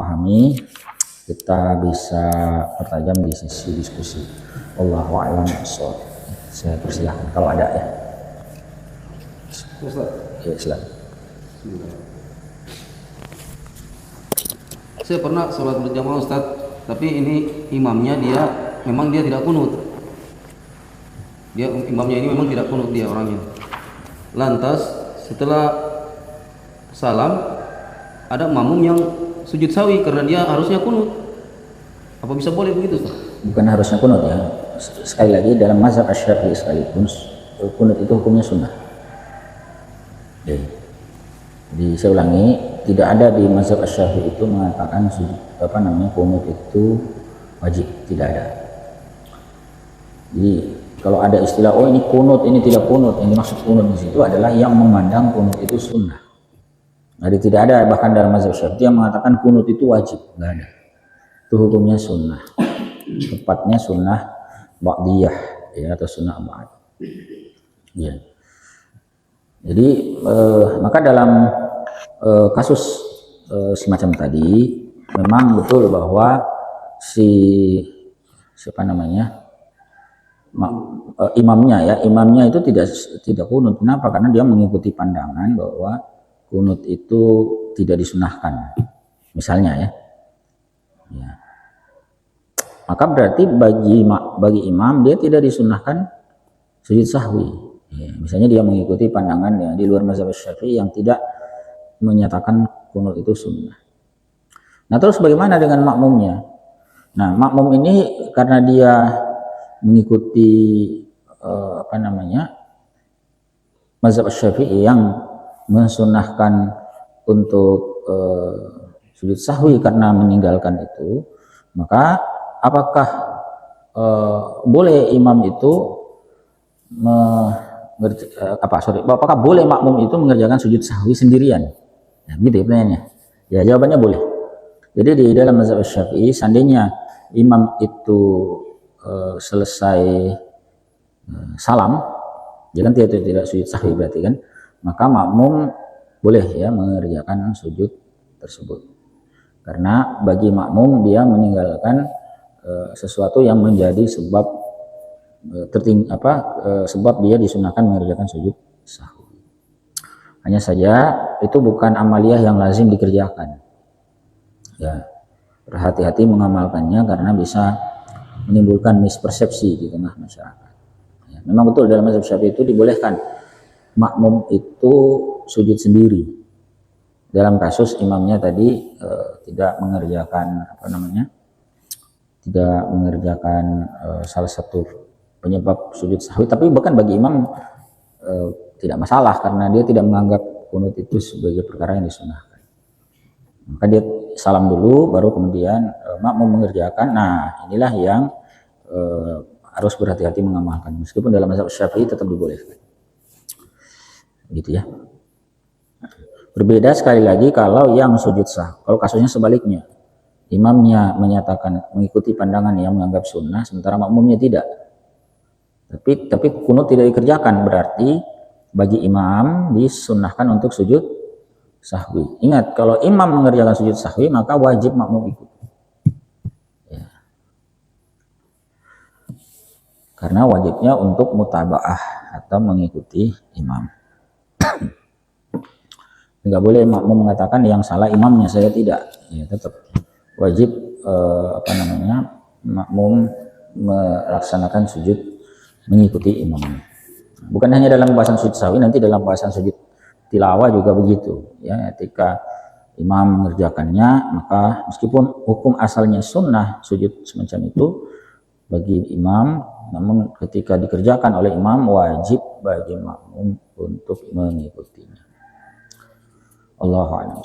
pahami, kita bisa pertajam di sesi diskusi. Wallahu a'lam bishawab. Saya persilahkan kalau ada ya. Ya, silakan. Saya pernah sholat berjamaah Ustaz, tapi ini imamnya memang dia tidak kunut. Imamnya ini memang tidak kunut dia orangnya. Lantas setelah salam ada makmum yang sujud sawi karena dia harusnya kunut. Apa bisa boleh begitu Ustaz? Bukan harusnya kunut ya. Sekali lagi dalam mazhab Asy-Syafi'i sekalipun kunut itu hukumnya sunnah. Jadi saya ulangi, tidak ada di mazhab Asy-Syafi'i itu mengatakan kunut itu wajib, tidak ada. Jadi kalau ada istilah ini kunut, ini tidak kunut, yang dimaksud kunut di situ adalah yang memandang kunut itu sunnah. Jadi tidak ada bahkan dalam mazhab Syafi'i yang mengatakan kunut itu wajib, nggak ada. Itu hukumnya sunnah, tepatnya sunnah ba'diyah ya, atau sunnah ba'd. Ya. Jadi maka dalam kasus semacam tadi memang betul bahwa imamnya itu tidak kunut. Kenapa? Karena dia mengikuti pandangan bahwa kunut itu tidak disunahkan, misalnya ya. Maka berarti bagi imam dia tidak disunahkan sujud sahwi. Ya, misalnya dia mengikuti pandangan ya di luar mazhab Syafi'i yang tidak menyatakan kunut itu sunnah. Nah terus bagaimana dengan makmumnya? Nah makmum ini karena dia mengikuti mazhab Syafi'i yang mensunnahkan untuk sujud sahwi karena meninggalkan itu, maka apakah boleh imam itu apakah boleh makmum itu mengerjakan sujud sahwi sendirian? Ya, gitu ya pertanyaannya. Ya jawabannya boleh. Jadi di dalam mazhab Syafi'i seandainya imam itu selesai salam, dia kan tidak sujud sahwi berarti kan, maka makmum boleh ya mengerjakan sujud tersebut. Karena bagi makmum dia meninggalkan sesuatu yang menjadi sebab sebab dia disunahkan mengerjakan sujud sahwi. Hanya saja itu bukan amaliyah yang lazim dikerjakan. Ya, berhati-hati mengamalkannya karena bisa menimbulkan mispersepsi di tengah masyarakat. Ya, memang betul dalam mazhab Syafi'i itu dibolehkan makmum itu sujud sendiri dalam kasus imamnya tadi tidak mengerjakan salah satu penyebab sujud sahwi, tapi bahkan bagi imam tidak masalah karena dia tidak menganggap kunut itu sebagai perkara yang disunahkan. Maka dia salam dulu baru kemudian makmum mengerjakan. Nah inilah yang harus berhati-hati mengamalkan, meskipun dalam mazhab Syafi'i tetap dibolehkan. Gitu ya. Berbeda sekali lagi kalau yang sujud sah. Kalau kasusnya sebaliknya, imamnya menyatakan mengikuti pandangan yang menganggap sunnah, sementara makmumnya tidak. Tapi kunut tidak dikerjakan, berarti bagi imam disunnahkan untuk sujud sahwi. Ingat, kalau imam mengerjakan sujud sahwi maka wajib makmum ikut. Ya. Karena wajibnya untuk mutabaah atau mengikuti imam. Enggak boleh makmum mengatakan yang salah imamnya, saya tidak. Ya, tetap wajib makmum melaksanakan sujud mengikuti imamnya. Bukan hanya dalam pembahasan sujud sahwi, nanti dalam pembahasan sujud tilawah juga begitu. Ya, ketika imam mengerjakannya, maka meskipun hukum asalnya sunnah sujud semacam itu bagi imam, namun ketika dikerjakan oleh imam wajib bagi makmum untuk mengikutinya. Allahu a'lam.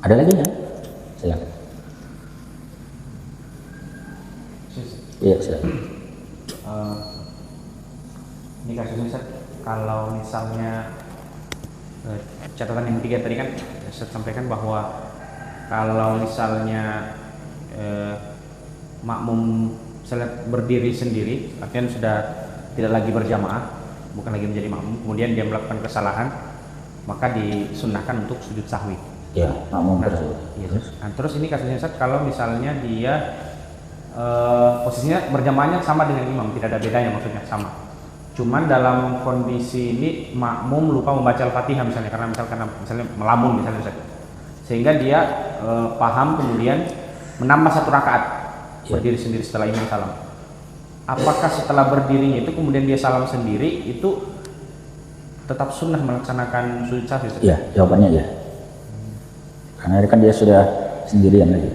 Ada lagi ya? Silakan. Iya, silakan. Ini kasusnya kalau misalnya catatan yang ketiga tadi kan saya sampaikan bahwa kalau misalnya makmum misalnya berdiri sendiri, artinya sudah tidak lagi berjamaah, bukan lagi menjadi makmum, kemudian dia melakukan kesalahan, maka disunnahkan untuk sujud sahwi. Ya, makmum Nah, tersebut. iya, nah, terus ini kasusnya Ustaz, kalau misalnya dia posisinya berjamaahnya sama dengan imam, tidak ada bedanya, maksudnya sama. Cuman dalam kondisi ini makmum lupa membaca Al-Fatihah misalnya, karena misalnya melamun misalnya Ustaz. Sehingga dia paham kemudian menambah 1 rakaat berdiri sendiri setelah imam salam. Apakah setelah berdirinya itu kemudian dia salam sendiri itu tetap sunnah melaksanakan sujud sahwi? Iya, jawabannya ya. Karena kan dia sudah sendirian lagi.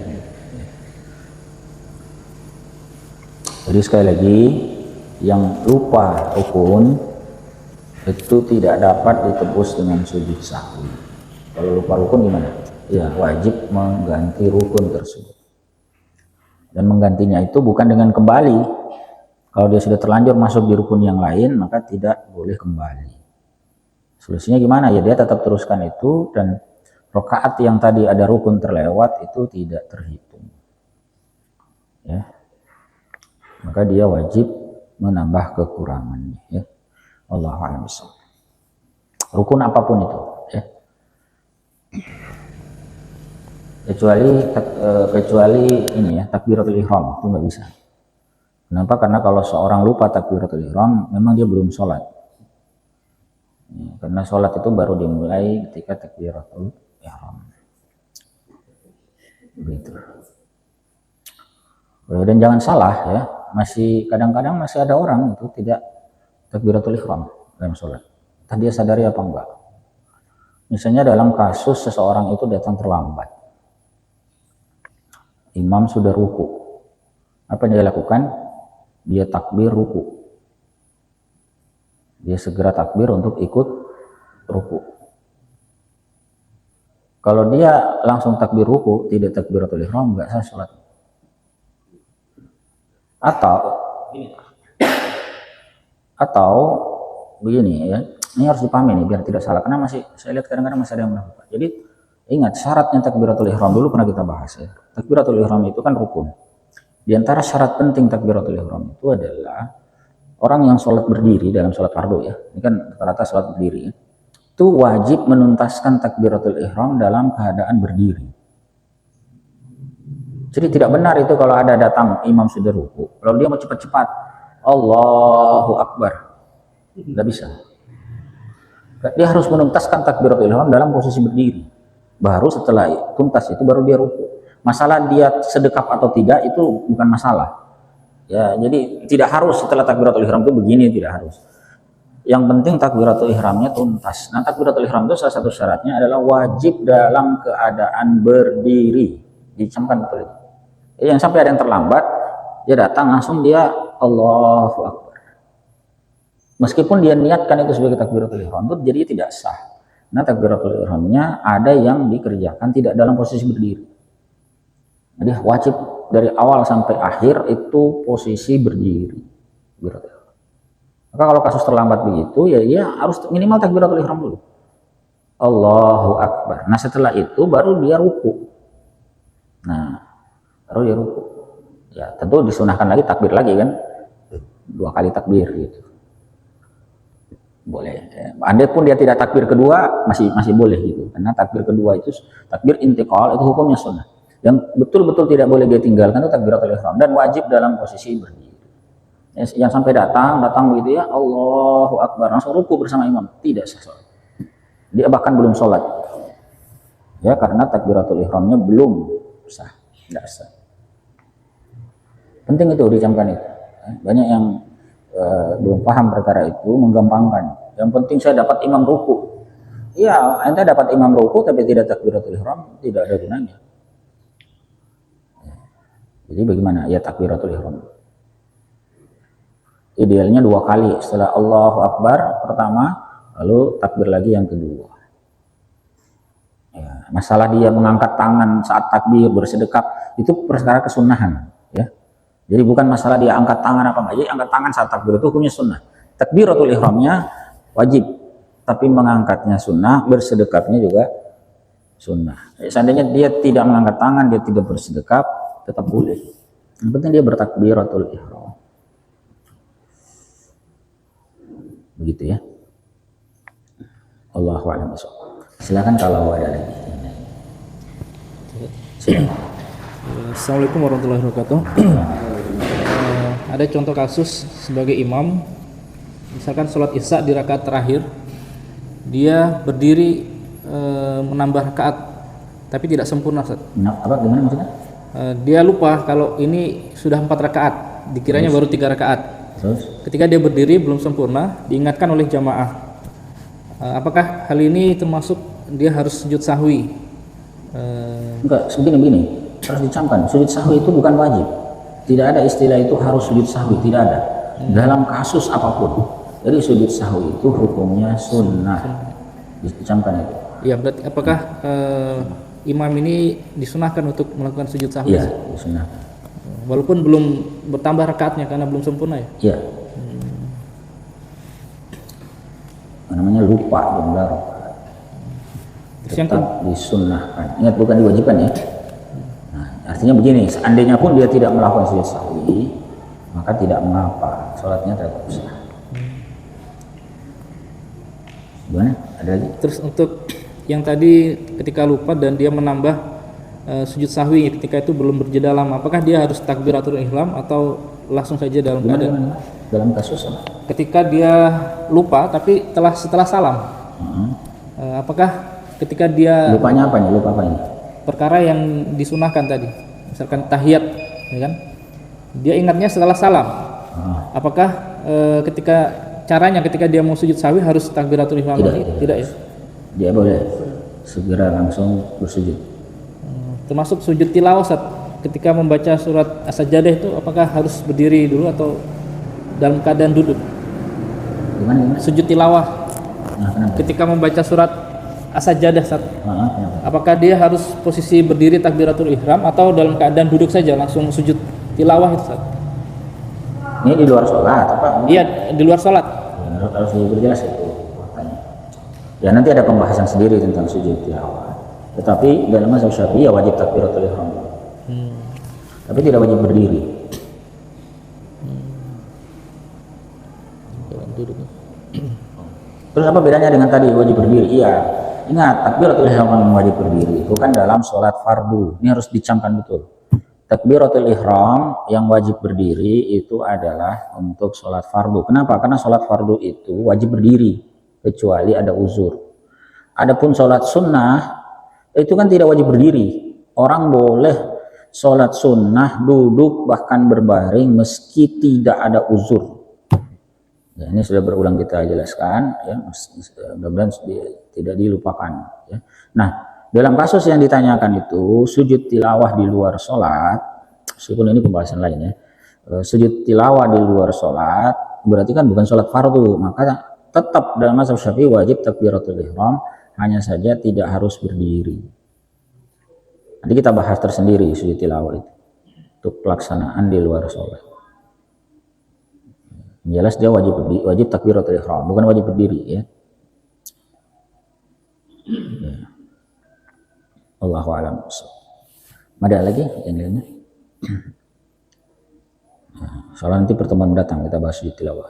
Jadi sekali lagi, yang lupa rukun itu tidak dapat ditebus dengan sujud sahwi. Kalau lupa rukun gimana? Ya, wajib mengganti rukun tersebut. Dan menggantinya itu bukan dengan kembali. Kalau dia sudah terlanjur masuk di rukun yang lain, maka tidak boleh kembali. Solusinya gimana? Ya dia tetap teruskan itu, dan rakaat yang tadi ada rukun terlewat itu tidak terhitung. Ya. Maka dia wajib menambah kekurangannya. Ya. Allahu a'lam bishawab. Rukun apapun itu. Ya. Kecuali ini ya, takbiratul ihram itu nggak bisa. Kenapa? Karena kalau seorang lupa takbiratul ihram, memang dia belum sholat. Ya, karena sholat itu baru dimulai ketika takbiratul ihram. Begitu. Dan jangan salah ya, kadang-kadang masih ada orang itu tidak takbiratul ihram dalam sholat. Entah dia sadari apa enggak. Misalnya dalam kasus seseorang itu datang terlambat, imam sudah ruku, apa yang dia lakukan? Dia takbir ruku, dia segera takbir untuk ikut ruku. Kalau dia langsung takbir ruku, tidak takbiratul ihram, enggak sah sholat. Atau begini ya, ini harus dipahami nih biar tidak salah, karena saya lihat kadang-kadang masih ada yang melakukan. Jadi ingat, syaratnya takbiratul ihram dulu pernah kita bahas ya. Takbiratul ihram itu kan rukun. Di antara syarat penting takbiratul ihram itu adalah orang yang sholat berdiri dalam sholat fardu ya. Ini kan rata-rata sholat berdiri. Itu wajib menuntaskan takbiratul ihram dalam keadaan berdiri. Jadi tidak benar itu kalau ada datang imam sudah ruku, kalau dia mau cepat-cepat Allahu Akbar, tidak bisa. Dia harus menuntaskan takbiratul ihram dalam posisi berdiri. Baru setelah tuntas itu baru dia ruku. Masalah dia sedekap atau tidak itu bukan masalah. Ya, jadi tidak harus setelah takbiratul ihram itu begini, tidak harus. Yang penting takbiratul ihramnya tuntas. Nah, takbiratul ihram itu salah satu syaratnya adalah wajib dalam keadaan berdiri. Dicamkan betul itu. Yang sampai ada yang terlambat, dia datang langsung dia Allahu Akbar. Meskipun dia niatkan itu sebagai takbiratul ihram, itu jadi tidak sah. Nah, takbiratul ihramnya ada yang dikerjakan tidak dalam posisi berdiri. Jadi wajib dari awal sampai akhir itu posisi berdiri. Maka kalau kasus terlambat begitu, ya dia harus minimal takbiratul ihram dulu. Allahu Akbar. Nah, setelah itu baru dia ruku. Nah, baru dia ruku. Ya, tentu disunahkan lagi takbir lagi kan. 2 kali takbir gitu. Boleh. Andai pun dia tidak takbir kedua, masih boleh gitu. Karena takbir kedua itu takbir intiqal, itu hukumnya sunnah. Yang betul-betul tidak boleh dia tinggalkan itu takbiratul ihram dan wajib dalam posisi berdiri. Yang sampai datang begitu ya Allahu Akbar langsung ruku bersama imam, tidak sah sholat. Dia bahkan belum sholat. Ya, karena takbiratul ihramnya belum sah, tidak sah. Penting itu dicamkan itu. Banyak yang belum paham perkara itu, menggampangkan. Yang penting saya dapat imam ruku. Iya, ente dapat imam ruku tapi tidak takbiratul ihram, tidak ada gunanya. Jadi bagaimana? Ya takbiratul ihram. Idealnya 2 kali setelah Allahu Akbar pertama, lalu takbir lagi yang kedua. Ya, masalah dia mengangkat tangan saat takbir bersedekap itu perkara kesunahan. Ya. Jadi bukan masalah dia angkat tangan apa enggak. Jadi angkat tangan saat takbir itu hukumnya sunnah. Takbiratul ihramnya wajib, tapi mengangkatnya sunnah, bersedekapnya juga sunnah. Seandainya dia tidak mengangkat tangan, dia tidak bersedekap, tetap boleh. Yang penting dia bertakbiratul ihram. Begitu ya. Allahu a'lam bishawab. Silakan kalau ada lagi. Silakan. Assalamualaikum warahmatullahi wabarakatuh. Ada contoh kasus sebagai imam, misalkan sholat isya di rakaat terakhir, dia berdiri menambah rakaat, tapi tidak sempurna, Ustaz. Nah, apa gimana maksudnya? Dia lupa kalau ini sudah 4 rakaat, dikiranya baru 3 rakaat. Terus? Ketika dia berdiri belum sempurna, diingatkan oleh jamaah. Apakah hal ini termasuk dia harus sujud sahwi? Enggak, begini, harus dicamkan. Sujud sahwi itu bukan wajib. Tidak ada istilah itu harus sujud sahwi, tidak ada. Dalam kasus apapun. Jadi sujud sahwi itu hukumnya sunnah. Dicamkan itu. Ya, berarti apakah imam ini disunahkan untuk melakukan sujud sahwi? Iya, sunnah. Walaupun belum bertambah rakaatnya karena belum sempurna ya? Iya. Namanya lupa benar. Terus yang Tetap disunnahkan. Ingat, bukan diwajibkan ya. Nah, artinya begini, seandainya pun dia tidak melakukan sujud sahwi, maka tidak mengapa, sholatnya tetap sah. Gimana? Ada lagi? Terus untuk yang tadi ketika lupa dan dia menambah sujud sahwi ketika itu belum berjeda lama, apakah dia harus takbiratul ihram atau langsung saja dalam keadaan? Dalam kasus apa? Ketika dia lupa tapi setelah salam, apakah ketika dia Lupanya apa nih? Lupa apa ini? perkara yang disunahkan tadi, misalkan tahiyat, ya kan? Dia ingatnya setelah salam. Apakah ketika dia mau sujud sahwi harus takbiratul ihram lagi? Tidak ya? Dia boleh segera langsung bersujud. Termasuk sujud tilawah, Ustaz. Ketika membaca surat As-Sajdah itu apakah harus berdiri dulu atau dalam keadaan duduk? Gimana? Sujud tilawah. Nah, kenapa? Ketika membaca surat As-Sajdah, Ustaz. Kenapa? Apakah dia harus posisi berdiri takbiratul ihram atau dalam keadaan duduk saja langsung sujud tilawah itu, Ustaz? Ini di luar sholat apa? Iya, di luar sholat. Ya, harus diperjelas itu makanya. Ya, nanti ada pembahasan sendiri tentang sujud tilawah. Tetapi dalam mazhab Syafi'i ya wajib takbiratul ihram. Tapi tidak wajib berdiri. Duduk. Terus apa bedanya dengan tadi wajib berdiri? Iya, ingat takbiratul ihram wajib berdiri. Bukan dalam sholat fardu. Ini harus dicamkan betul. Takbiratul ihram yang wajib berdiri itu adalah untuk sholat fardu. Kenapa? Karena sholat fardu itu wajib berdiri kecuali ada uzur. Adapun sholat sunnah itu kan tidak wajib berdiri. Orang boleh sholat sunnah duduk bahkan berbaring meski tidak ada uzur. Ya, ini sudah berulang kita jelaskan, ya, mudah-mudahan tidak dilupakan. Ya. Nah, dalam kasus yang ditanyakan itu sujud tilawah di luar sholat, meskipun ini pembahasan lain ya, sujud tilawah di luar sholat berarti kan bukan sholat fardu, maka tetap dalam mazhab Syafi'i wajib takbiratul ihram, hanya saja tidak harus berdiri. Nanti kita bahas tersendiri sujud tilawah itu untuk pelaksanaan di luar sholat. Jelas dia wajib takbiratul ihram, bukan wajib berdiri ya. Allahu a'lam. Ada lagi yang lainnya? Soalnya nanti pertemuan mendatang kita bahas sujud tilawah.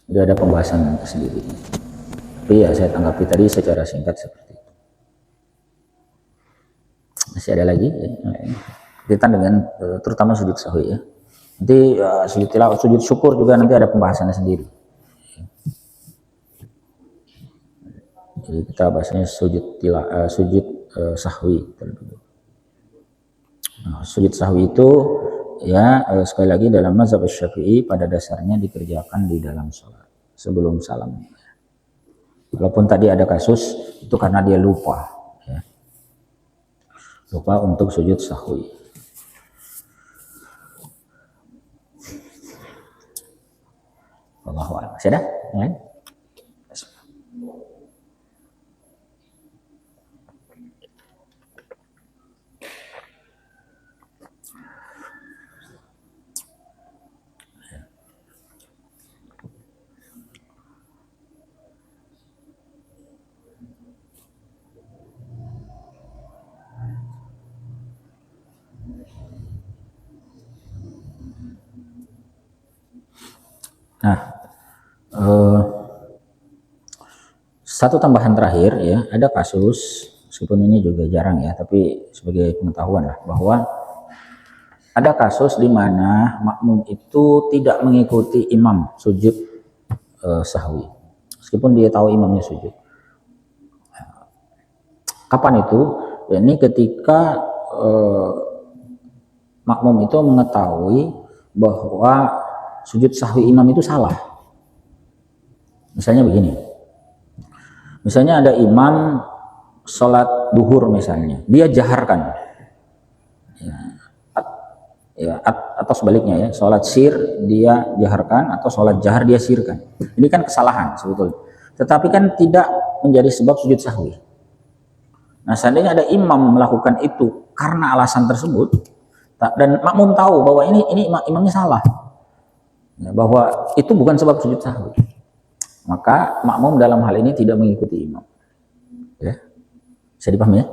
Sudah ada pembahasan sendiri. Tapi ya saya tanggapi tadi secara singkat seperti itu. Masih ada lagi ya, kaitan dengan terutama sujud sahwi ya. Nanti sujud tilawah, sujud syukur juga nanti ada pembahasannya sendiri. Jadi kita bahasanya sujud sahwi terlebih. Nah, sujud sahwi itu ya sekali lagi dalam mazhab Syafi'i pada dasarnya dikerjakan di dalam sholat sebelum salam. Walaupun tadi ada kasus itu karena dia lupa, ya. Lupa untuk sujud sahwi. Allahu a'lam. Masih ada? Ya? Nah, satu tambahan terakhir ya, ada kasus, meskipun ini juga jarang ya, tapi sebagai pengetahuan lah, bahwa ada kasus di mana makmum itu tidak mengikuti imam sujud sahwi, meskipun dia tahu imamnya sujud. Kapan itu? Ini ketika makmum itu mengetahui bahwa sujud sahwi imam itu salah. Misalnya begini, misalnya ada imam sholat duhur misalnya, dia jaharkan, atau sebaliknya ya, sholat sir dia jaharkan atau sholat jahar dia sirkan. Ini kan kesalahan sebetulnya, tetapi kan tidak menjadi sebab sujud sahwi. Nah, seandainya ada imam melakukan itu karena alasan tersebut, dan makmum tahu bahwa ini imamnya salah, bahwa itu bukan sebab sujud sahwi, maka makmum dalam hal ini tidak mengikuti imam. Ya, bisa dipahami ya?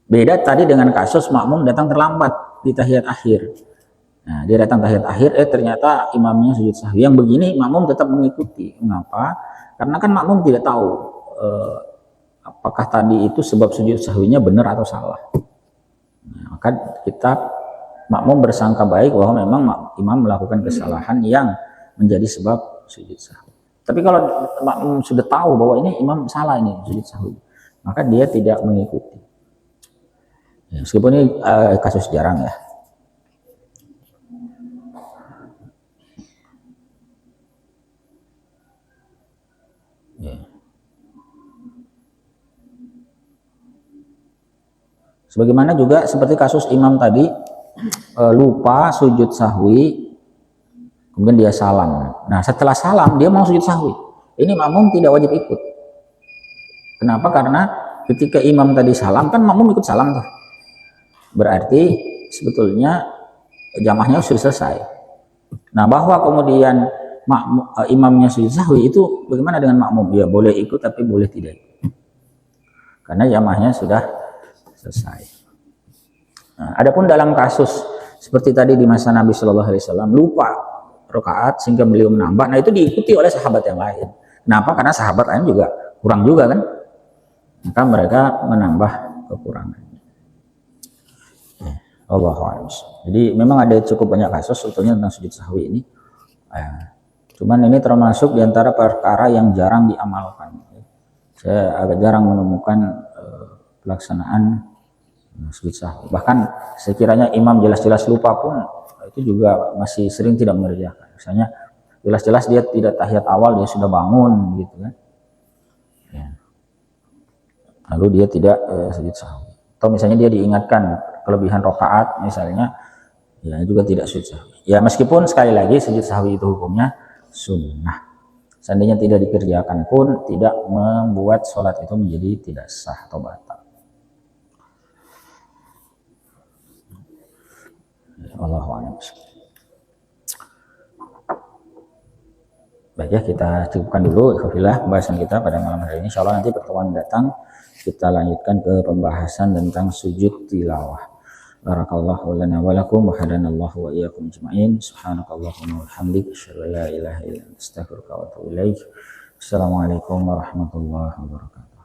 Beda tadi dengan kasus makmum datang terlambat di tahiyat akhir. Nah, dia datang tahiyat akhir, ternyata imamnya sujud sahwi. Yang begini makmum tetap mengikuti. Mengapa? Karena kan makmum tidak tahu apakah tadi itu sebab sujud sahwinya benar atau salah. Nah, maka kita makmum bersangka baik bahwa memang imam melakukan kesalahan yang menjadi sebab sujud sahwi. Tapi kalau makmum sudah tahu bahwa ini imam salah, ini sujud sahwi, maka dia tidak mengikuti. Ya, meskipun ini kasus jarang ya. Sebagaimana juga seperti kasus imam tadi, lupa sujud sahwi, kemudian dia salam. Nah, setelah salam dia mau sujud sahwi. Ini makmum tidak wajib ikut. Kenapa? Karena ketika imam tadi salam, kan makmum ikut salam tuh. Berarti sebetulnya jamaahnya sudah selesai. Nah, bahwa kemudian imamnya sujud sahwi, itu bagaimana dengan makmum? Ya boleh ikut tapi boleh tidak ikut. Karena jamaahnya sudah selesai. Nah, adapun dalam kasus seperti tadi di masa Nabi Shallallahu Alaihi Wasallam lupa rakaat sehingga beliau menambah, nah itu diikuti oleh sahabat yang lain. Kenapa? Karena sahabat lain juga kurang juga kan, maka mereka menambah kekurangannya. Allahu a'lam. Jadi memang ada cukup banyak kasus sebetulnya tentang sujud sahwi ini. Cuman ini termasuk diantara perkara yang jarang diamalkan. Saya agak jarang menemukan pelaksanaan sujud sahwi. Bahkan sekiranya imam jelas-jelas lupa pun itu juga masih sering tidak mengerjakan. Misalnya jelas-jelas dia tidak tahiyat awal, dia sudah bangun gitu kan. Ya. Lalu dia tidak sujud sahwi. Atau misalnya dia diingatkan kelebihan rakaat misalnya, ya juga tidak sujud sahwi. Ya meskipun sekali lagi sujud sahwi itu hukumnya sunnah. Seandainya tidak dikerjakan pun tidak membuat sholat itu menjadi tidak sah atau batal. Wallahu a'lam. Baik ya, kita cukupkan dulu ikhwafillah pembahasan kita pada malam hari ini. Insyaallah nanti pertemuan datang kita lanjutkan ke pembahasan tentang sujud tilawah. Barakallahu lana wa lakum wa hadanallahu wa iyyakum ajma'in. Subhanakallahumma wa bihamdika asyhadu an la ilaha illa anta astaghfiruka wa atubu ilaik. Assalamualaikum warahmatullahi wabarakatuh.